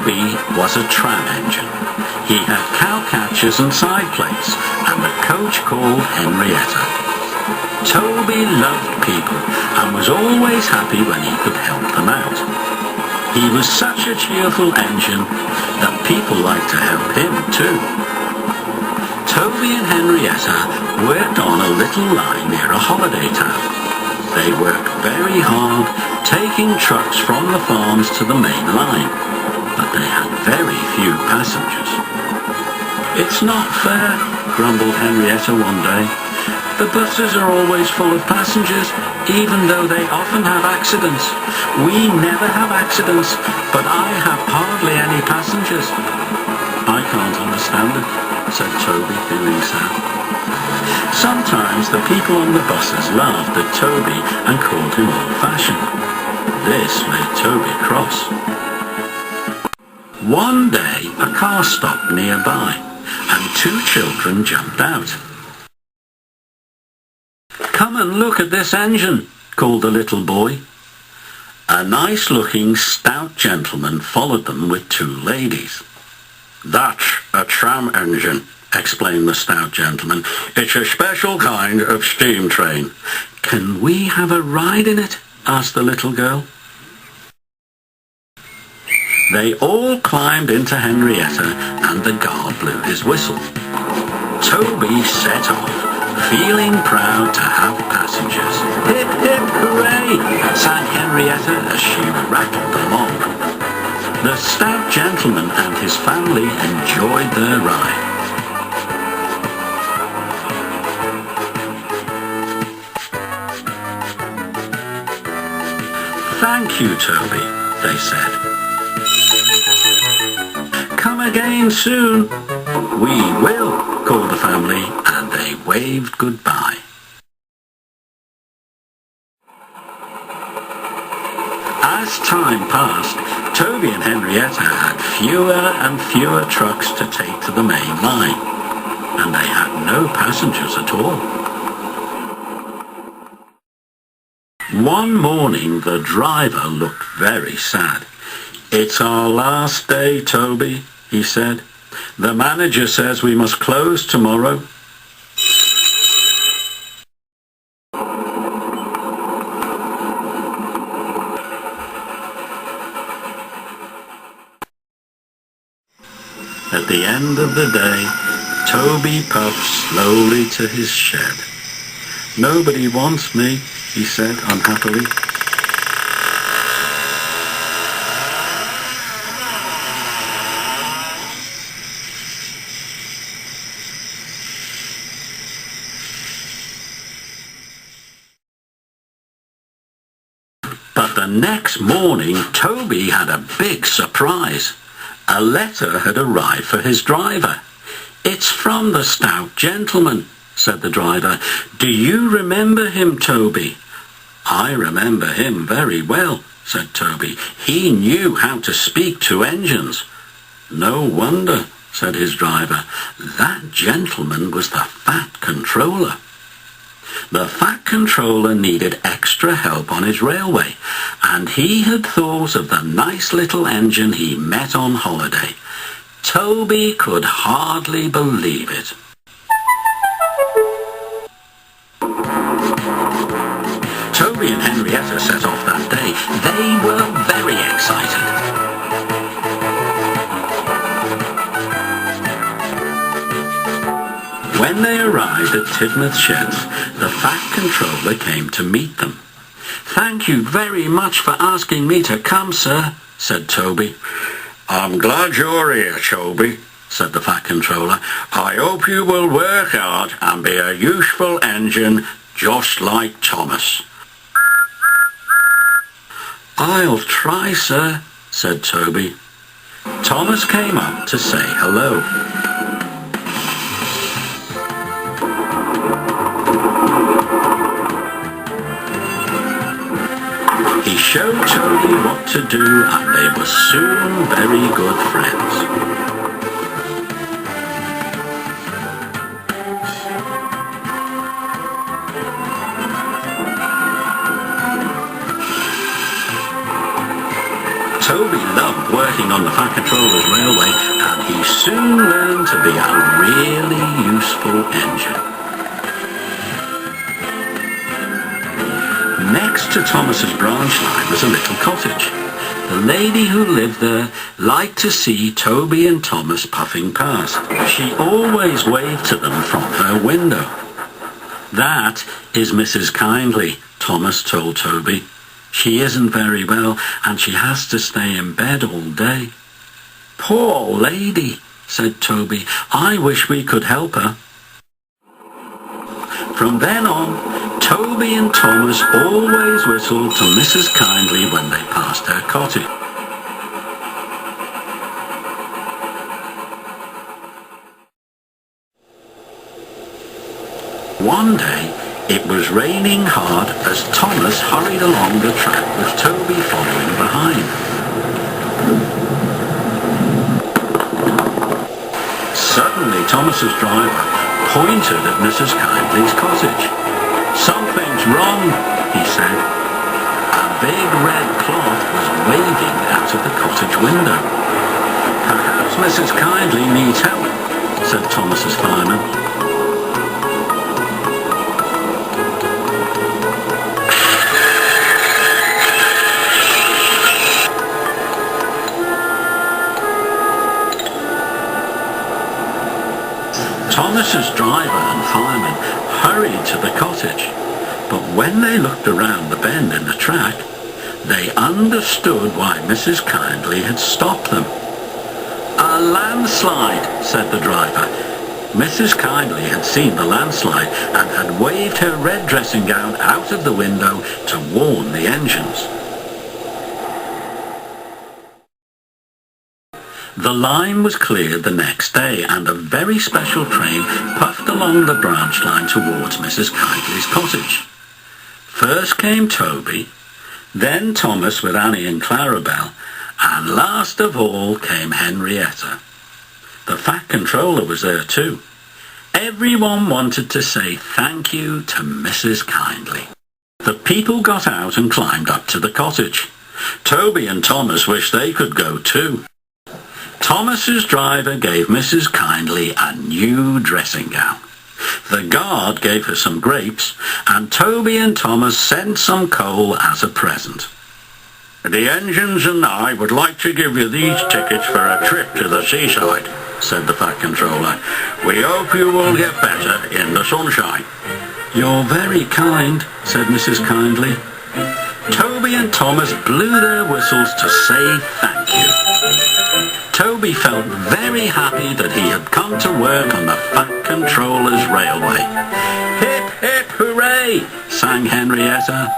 Toby was a tram engine. He had cowcatchers and side plates, and the coach called Henrietta. Toby loved people and was always happy when he could help them out. He was such a cheerful engine that people liked to help him too. Toby and Henrietta worked on a little line near a holiday town. They worked very hard, taking trucks from the farms to the main line, but they had very few passengers. "It's not fair," grumbled Henrietta one day. "The buses are always full of passengers, even though they often have accidents. We never have accidents, but I have hardly any passengers." "I can't understand it," said Toby, feeling sad. Sometimes the people on the buses laughed at Toby and called him old-fashioned. This made Toby cross. One day a car stopped nearby, and two children jumped out. "Come and look at this engine," called the little boy. A nice-looking, stout gentleman followed them with two ladies. "That's a tram engine," explained the stout gentleman. "It's a special kind of steam train." "Can we have a ride in it?" asked the little girl. They all climbed into Henrietta, and the guard blew his whistle. Toby set off, feeling proud to have passengers. "Hip, hip, hooray!" sang Henrietta as she rattled along. The stout gentleman and his family enjoyed their ride. "Thank you, Toby," they said. "Come again soon." "We will," called the family, and they waved goodbye. As time passed, Toby and Henrietta had fewer and fewer trucks to take to the main line, and they had no passengers at all. One morning the driver looked very sad. "It's our last day, Toby," he said. "The manager says we must close tomorrow." At the end of the day, Toby puffed slowly to his shed. "Nobody wants me," he said unhappily. But the next morning, Toby had a big surprise. A letter had arrived for his driver. "It's from the stout gentleman," said the driver. "Do you remember him, Toby?" "I remember him very well," said Toby. "He knew how to speak to engines." "No wonder," said his driver. "That gentleman was the fat controller." The fat controller needed extra help on his railway, and he had thought of the nice little engine he met on holiday. Toby could hardly believe it. Toby and Henrietta set off that day. They were very excited. When they arrived at Tidmouth Sheds, the fat controller came to meet them. "Thank you very much for asking me to come, sir," said Toby. "I'm glad you're here, Toby," said the fat controller. "I hope you will work hard and be a useful engine just like Thomas." "I'll try, sir," said Toby. Thomas came up to say hello. He showed Toby what to do, and they were soon very good friends. Toby loved working on the Fat Controller's railway, and he soon learned to be a really useful engine. Next to Thomas's branch line was a little cottage. The lady who lived there liked to see Toby and Thomas puffing past. She always waved to them from her window. "That is Mrs. Kindly," Thomas told Toby. "She isn't very well, and she has to stay in bed all day." "Poor lady," said Toby. "I wish we could help her." From then on, Toby and Thomas always whistled to Mrs. Kindly when they passed her cottage. One day, it was raining hard as Thomas hurried along the track with Toby following behind. Suddenly, Thomas's driver pointed at Mrs. Kindly's cottage. "Something's wrong," he said. A big red cloth was waving out of the cottage window. "Perhaps Mrs. Kindly needs help," said Thomas's fireman. Thomas's driver and fireman hurried to the cottage, but when they looked around the bend in the track, they understood why Mrs. Kindly had stopped them. "A landslide," said the driver. Mrs. Kindly had seen the landslide and had waved her red dressing gown out of the window to warn the engines. The line was cleared the next day, and a very special train puffed along the branch line towards Mrs. Kindly's cottage. First came Toby, then Thomas with Annie and Clarabelle, and last of all came Henrietta. The Fat Controller was there too. Everyone wanted to say thank you to Mrs. Kindly. The people got out and climbed up to the cottage. Toby and Thomas wished they could go too. Thomas's driver gave Mrs. Kindly a new dressing gown. The guard gave her some grapes, and Toby and Thomas sent some coal as a present. "The engines and I would like to give you these tickets for a trip to the seaside," said the Fat Controller. "We hope you will get better in the sunshine." "You're very kind," said Mrs. Kindly. Toby and Thomas blew their whistles to say thank you. Toby felt very happy that he had come to work on the Fat Controller's railway. "Hip, hip, hooray!" sang Henrietta.